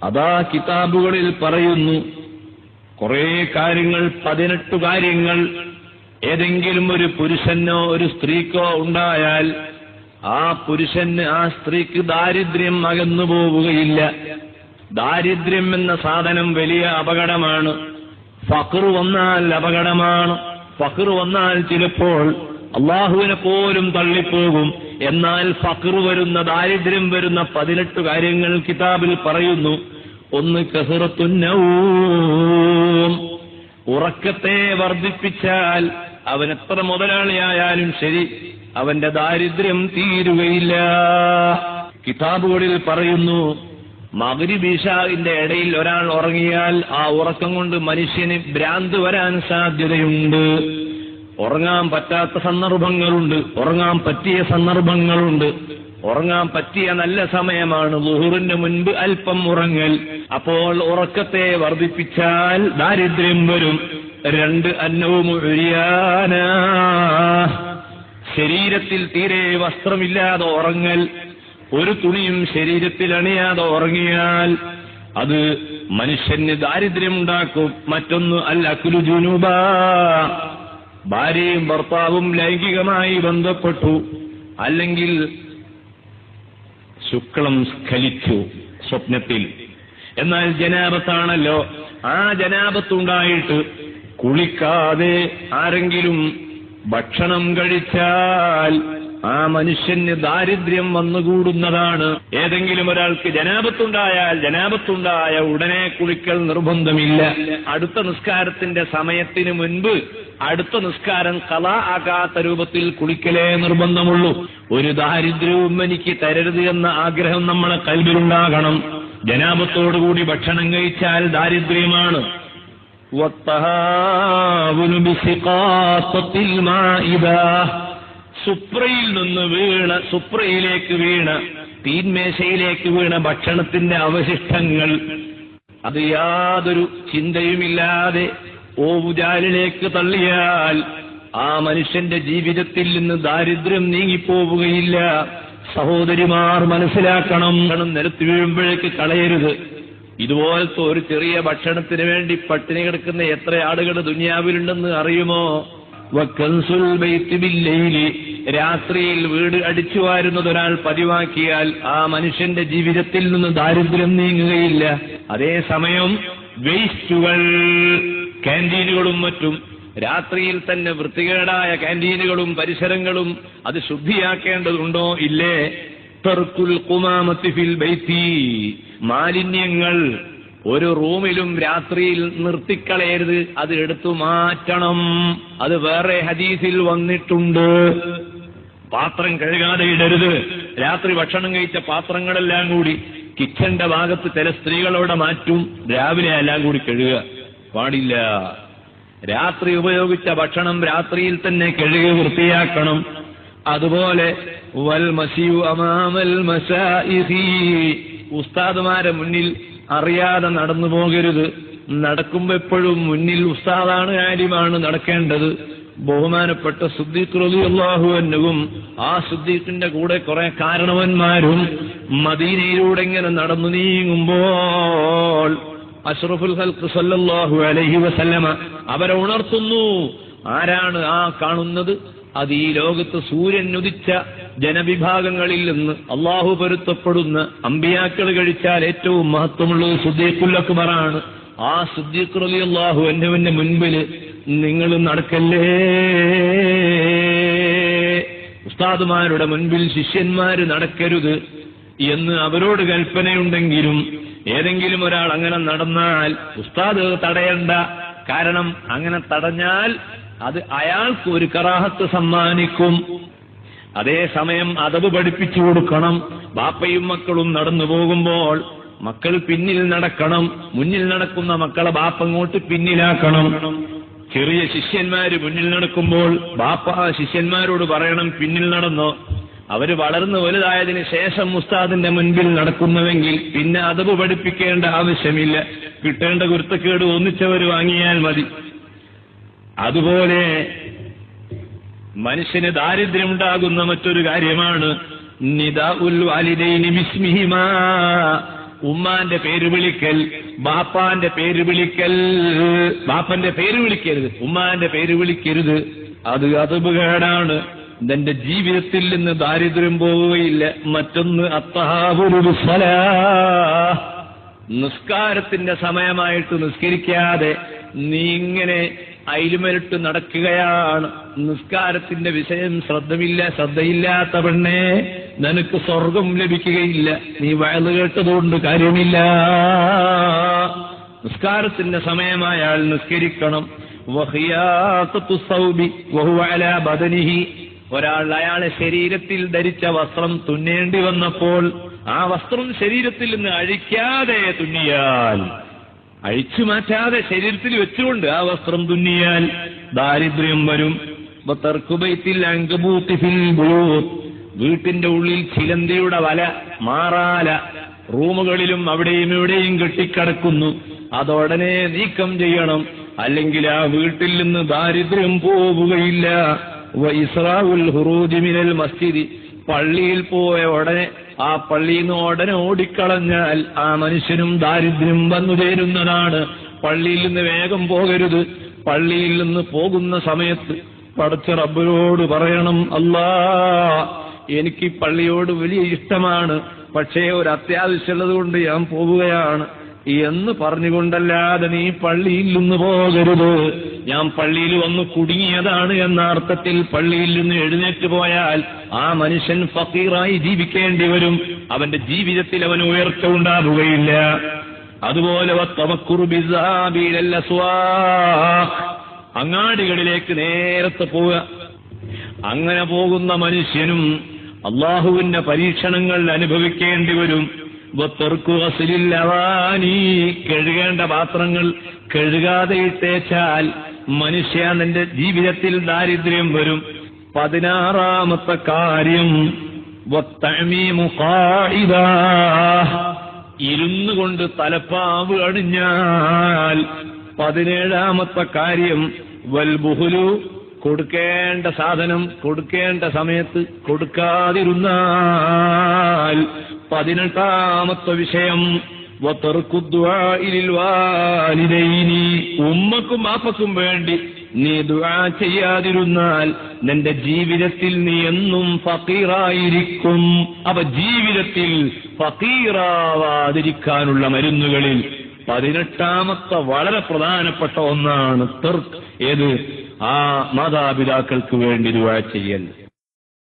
അതാ കിതാബുകളിൽ പറയുന്നു, കുറെ കാര്യങ്ങൾ, 18 കാര്യങ്ങൾ ഏതെങ്കിലും ഒരു പുരുഷനോ ഒരു സ്ത്രീക്കോ ഉണ്ടായാൽ ആ പുരുഷന് ആ സ്ത്രീക്ക് ദാരിദ്ര്യം അകന്നു പോവുകയില്ല. ദാരിദ്ര്യം എന്ന സാധനം വലിയ അപകടമാണ്. ഫഖർ വന്നാൽ അപകടമാണ്. ഫഖർ വന്നാൽ ചിലപ്പോൾ അള്ളാഹുവിനെ പോലും തള്ളിപ്പോകും. എന്നാൽ ഫഖർ വരുന്ന, ദാരിദ്ര്യം വരുന്ന 18 കാര്യങ്ങൾ കിതാബിൽ പറയുന്നു. ഒന്ന്, കസറത്തുൻ നൗം, ഉറക്കത്തെ വർദ്ധിപ്പിച്ചാൽ അവൻ എത്ര മുതലാളിയായാലും ശരി അവന്റെ ദാരിദ്ര്യം തീരുകയില്ല. കിതാബുകളിൽ പറയുന്നു, മഗ്രിബ് ഇശാഇന്റെ ഇടയിൽ ഒരാൾ ഉറങ്ങിയാൽ ആ ഉറക്കം കൊണ്ട് മനുഷ്യന് ഭ്രാന്ത് വരാൻ സാധ്യതയുണ്ട്. ഉറങ്ങാൻ പറ്റാത്ത സന്ദർഭങ്ങളുണ്ട്, ഉറങ്ങാൻ പറ്റിയ സന്ദർഭങ്ങളുണ്ട്. ഉറങ്ങാൻ പറ്റിയ നല്ല സമയമാണ് ളുഹറിന് മുൻപ് അല്പം ഉറങ്ങൽ. അപ്പോൾ ഉറക്കത്തെ വർദ്ധിപ്പിച്ചാൽ ദാരിദ്ര്യം വരും. 2, അന്നവും ഉരിയാന, ശരീരത്തിൽ തീരെ വസ്ത്രമില്ലാതെ ഉറങ്ങൽ. ഒരു തുണിയും ശരീരത്തിൽ അണിയാതെ ഉറങ്ങിയാൽ അത് മനുഷ്യന് ദാരിദ്ര്യം ഉണ്ടാക്കും. മറ്റൊന്ന്, അൽ അക്ലു ജുനൂബ, ഭാര്യയും ഭർത്താവും ലൈംഗികമായി ബന്ധപ്പെട്ടു, അല്ലെങ്കിൽ ശുക്ലം സ്ഖലിച്ചു സ്വപ്നത്തിൽ. എന്നാൽ ജനാബത്താണല്ലോ, ആ ജനാബത്തുണ്ടായിട്ട് കുളിക്കാതെ ആരെങ്കിലും ഭക്ഷണം കഴിച്ചാൽ ആ മനുഷ്യന് ദാരിദ്ര്യം വന്നുകൂടുന്നതാണ്. ഏതെങ്കിലും ഒരാൾക്ക് ജനാബത്തുണ്ടായ ഉടനെ കുളിക്കൽ നിർബന്ധമില്ല. അടുത്ത നിസ്കാരത്തിന്റെ സമയത്തിന് മുൻപ് അടുത്ത നിസ്കാരം ഖളാ ആകാത്ത രൂപത്തിൽ കുളിക്കലേ നിർബന്ധമുള്ളൂ. ഒരു ദാരിദ്ര്യവും എനിക്ക് തരരുത് എന്ന ആഗ്രഹം നമ്മളെ കൽബിലുണ്ടാകണം. ജനാബത്തോടുകൂടി ഭക്ഷണം കഴിച്ചാൽ ദാരിദ്ര്യമാണ്. സുപ്രയിൽ നിന്ന് സുപ്രയിലേക്ക് വീണ, തീന്മേശയിലേക്ക് വീണ ഭക്ഷണത്തിന്റെ അവശിഷ്ടങ്ങൾ അത് യാതൊരു ചിന്തയുമില്ലാതെ ഓവുചാലിലേക്ക് തള്ളിയാൽ ആ മനുഷ്യന്റെ ജീവിതത്തിൽ നിന്ന് ദാരിദ്ര്യം നീങ്ങിപ്പോവുകയില്ല. സഹോദരിമാർ മനസ്സിലാക്കണം, നിലത്ത് വീഴുമ്പോഴേക്ക് കളയരുത്. ഇതുപോലത്തെ ഒരു ചെറിയ ഭക്ഷണത്തിന് വേണ്ടി പട്ടിണി കിടക്കുന്ന എത്ര ആളുകൾ ദുനിയാവിലുണ്ടെന്ന് അറിയുമോ? വക്കൻസുൽ ബൈത്തി ബില്ലൈലി, രാത്രിയിൽ വീട് അടിച്ചു വാരുന്നത് ഒരാൾ പതിവാക്കിയാൽ ആ മനുഷ്യന്റെ ജീവിതത്തിൽ നിന്ന് ദാരിദ്ര്യം നീങ്ങുകയില്ല. അതേസമയം വേസ്റ്റുകൾ, ക്യാന്റീനുകളും മറ്റും, രാത്രിയിൽ തന്നെ വൃത്തികേടായ ക്യാന്റീനുകളും പരിസരങ്ങളും അത് ശുദ്ധിയാക്കേണ്ടതുണ്ടോ? ഇല്ലേ? തർക്കുൽ ഖുമാമത്തി ഫിൽ ബൈത്തി, മാലിന്യങ്ങൾ ഒരു റൂമിലും രാത്രിയിൽ നിർത്തിക്കളയരുത്, അത് എടുത്തു മാറ്റണം. അത് വേറെ ഹദീസിൽ വന്നിട്ടുണ്ട്. പാത്രം കഴുകാതെ ഇടരുത്. രാത്രി ഭക്ഷണം കഴിച്ച പാത്രങ്ങളെല്ലാം കൂടി കിച്ചന്റെ ഭാഗത്ത് ചില സ്ത്രീകളോടെ മാറ്റും, രാവിലെ എല്ലാം കൂടി കഴുകുക പാടില്ല. രാത്രി ഉപയോഗിച്ച ഭക്ഷണം രാത്രിയിൽ തന്നെ കഴുകി വൃത്തിയാക്കണം. അതുപോലെ വൽ മസിയു അമാമൽ മശായിഖി, ഉസ്താദുമാരെ മുന്നിൽ അറിയാതെ നടന്നു പോകരുത്. നടക്കുമ്പോ എപ്പോഴും മുന്നിൽ ഉസ്താദാണ്, ആലിമാണ് നടക്കേണ്ടത്. ബഹുമാനപ്പെട്ട സിദ്ദീഖ് റളിയല്ലാഹു അൻഹുവും ആ സിദ്ദീഖിന്റെ കൂടെ കുറെ കാരണവന്മാരും മദീനയിലൂടെ ഇങ്ങനെ നടന്നു നീങ്ങുമ്പോൾ അഷ്റഫുൽ ഖൽഖ് സല്ലല്ലാഹു അലൈഹി വസല്ലമ അവരെ ഉണർത്തുന്നു. ആരാണ് ആ കാണുന്നത്? അത് ഈ ലോകത്ത് സൂര്യൻ ഉദിച്ച ജനവിഭാഗങ്ങളിൽ നിന്ന് അള്ളാഹു പൊരുത്തപ്പെടുന്ന അമ്പിയാക്കൾ കഴിച്ചാൽ ഏറ്റവും മഹത്വമുള്ളത് സിദ്ദീഖുൽ അക്ബറാണ്. ആ സിദ്ദീഖ് റളിയല്ലാഹു അൻഹുവിന്റെ മുൻപിൽ നിങ്ങൾ നടക്കല്ലേ. ഉസ്താദുമാരുടെ മുൻപിൽ ശിഷ്യന്മാര് നടക്കരുത് എന്ന് അവരോട് കൽപ്പനയുണ്ടെങ്കിലും ഏതെങ്കിലും ഒരാൾ അങ്ങനെ നടന്നാൽ ഉസ്താദ് തടയണ്ട. കാരണം അങ്ങനെ തടഞ്ഞാൽ അത് അയാൾക്ക് ഒരു കറാഹത്ത് സമ്മാനിക്കും. അതേസമയം അദബ് പഠിപ്പിച്ചു കൊടുക്കണം. ബാപ്പയും മക്കളും നടന്നു പോകുമ്പോൾ മക്കൾ പിന്നിൽ നടക്കണം. മുന്നിൽ നടക്കുന്ന മക്കളെ ബാപ്പ അങ്ങോട്ട് പിന്നിലാക്കണം. ചെറിയ ശിഷ്യന്മാര് മുന്നിൽ നടക്കുമ്പോൾ ബാപ്പ ശിഷ്യന്മാരോട് പറയണം പിന്നിൽ നടന്നോ. അവര് വളർന്നു വലുതായതിനു ശേഷം ഉസ്താദിന്റെ മുൻപിൽ നടക്കുന്നുവെങ്കിൽ പിന്നെ അദബ് പഠിപ്പിക്കേണ്ട ആവശ്യമില്ല. കിട്ടേണ്ട കുരുത്തക്കേട് ഒന്നിച്ചവർ വാങ്ങിയാൽ മതി. അതുപോലെ മനുഷ്യന് ദാരിദ്ര്യമുണ്ടാകുന്ന മറ്റൊരു കാര്യമാണ് നിദാഉൽ വാലിദൈനി ബിസ്മിഹിമാ, ഉമ്മാന്റെ പേര് വിളിക്കൽ, ബാപ്പാന്റെ പേര് വിളിക്കൽ. ബാപ്പന്റെ പേര് വിളിക്കരുത്, ഉമ്മാന്റെ പേര് വിളിക്കരുത്. അത് അദബുകേടാണ്. നിന്റെ ജീവിതത്തിൽ നിന്ന് ദാരിദ്ര്യം പോവുകയില്ല. മറ്റൊന്ന് അത്തഹാബുൽ സ്വലാഹ്, നിസ്കാരത്തിന്റെ സമയമായിട്ട് നിസ്കരിക്കാതെ നീ ഇങ്ങനെ അയിലുമരിട്ട് നടക്കുകയാണ്. നിസ്കാരത്തിന്റെ വിഷയം ശ്രദ്ധയില്ലാത്ത പെണ്ണേ, നിനക്ക് സ്വർഗം ലഭിക്കുകയില്ല. നീ വയല് കേട്ടതുകൊണ്ട് കാര്യമില്ല. നിസ്കാരത്തിന്റെ സമയമായാൽ നിസ്കരിക്കണം. ഒരാൾ അയാളെ ശരീരത്തിൽ ധരിച്ച വസ്ത്രം തുന്നേണ്ടി വന്നപ്പോൾ ആ വസ്ത്രം ശരീരത്തിൽ നിന്ന് അഴിക്കാതെ തുന്നിയാൽ, അഴിച്ചു മാറ്റാതെ ശരീരത്തിൽ വെച്ചുകൊണ്ട് ആ വസ്ത്രം തുന്നിയാൽ ദാരിദ്ര്യം വരും. വീട്ടിന്റെ ഉള്ളിൽ ചിലന്തിയുടെ വല, മാറാല റൂമുകളിലും അവിടെയും ഇവിടെയും കെട്ടിക്കിടക്കുന്നു. അതോടനെ നീക്കം ചെയ്യണം, അല്ലെങ്കിൽ ആ വീട്ടിൽ നിന്ന് ദാരിദ്ര്യം പോവുകയില്ല. വഇസ്റാഉൽ ഖുറൂജി മിനൽ മസ്ജിദി, പള്ളിയിൽ പോയ ഉടനെ ആ പള്ളിയിൽ നിന്ന് ഉടനെ ഓടിക്കളഞ്ഞാൽ ആ മനുഷ്യനും ദാരിദ്ര്യം വന്നു ചേരുന്നതാണ്. പള്ളിയിൽ നിന്ന് വേഗം പോകരുത്. പള്ളിയിൽ നിന്ന് പോകുന്ന സമയത്ത് പടച്ച റബ്ബിനോട് പറയണം, അല്ലാ എനിക്ക് പള്ളിയോട് വലിയ ഇഷ്ടമാണ്, പക്ഷേ ഒരു അത്യാവശ്യമുള്ളത് കൊണ്ട് ഞാൻ പോവുകയാണ് എന്ന് പറഞ്ഞുകൊണ്ടല്ലാതെ നീ പള്ളിയിൽ നിന്ന് പോകരുത്. ഞാൻ പള്ളിയിൽ വന്ന് കുടുങ്ങിയതാണ് എന്ന അർത്ഥത്തിൽ പള്ളിയിൽ നിന്ന് എഴുന്നേറ്റ് പോയാൽ ആ മനുഷ്യൻ ഫക്കീറായി ജീവിക്കേണ്ടി വരും. അവന്റെ ജീവിതത്തിൽ അവന് ഉയർച്ച ഉണ്ടാവുകയില്ല. അതുപോലെ അങ്ങാടികളിലേക്ക് നേരത്തെ പോവുക. അങ്ങനെ പോകുന്ന മനുഷ്യനും അള്ളാഹുവിന്റെ പരീക്ഷണങ്ങൾ അനുഭവിക്കേണ്ടി വരും. കഴുകേണ്ട പാത്രങ്ങൾ കഴുകാതെ ഇട്ടേച്ചാൽ മനുഷ്യ നിന്റെ ജീവിതത്തിൽ ദാരിദ്ര്യം വരും. 16ാമത്തെ കാര്യം ഇരുന്നു കൊണ്ട് തലപ്പാവ് അണിഞ്ഞാൽ. 17ാമത്തെ കാര്യം വൽബുഹുലു, കൊടുക്കേണ്ട സാധനം കൊടുക്കേണ്ട സമയത്ത് കൊടുക്കാതിരുന്നാൽ. 18ാമത്തെ വിഷയം ഉമ്മക്കും ബാപ്പക്കും വേണ്ടി നീ ദുആ ചെയ്യാതിരുന്നാൽ നിന്റെ ജീവിതത്തിൽ നീ എന്നും ഫഖീറായിരിക്കും. അപ്പൊ ജീവിതത്തിൽ ഫഖീറാവാതിരിക്കാനുള്ള മരുന്നുകളിൽ 18ാമത്തെ വളരെ പ്രധാനപ്പെട്ട ഒന്നാണ് തർക്ക്. ഏത്? ആ മാതാപിതാക്കൾക്ക് വേണ്ടി ദുആ ചെയ്യൽ.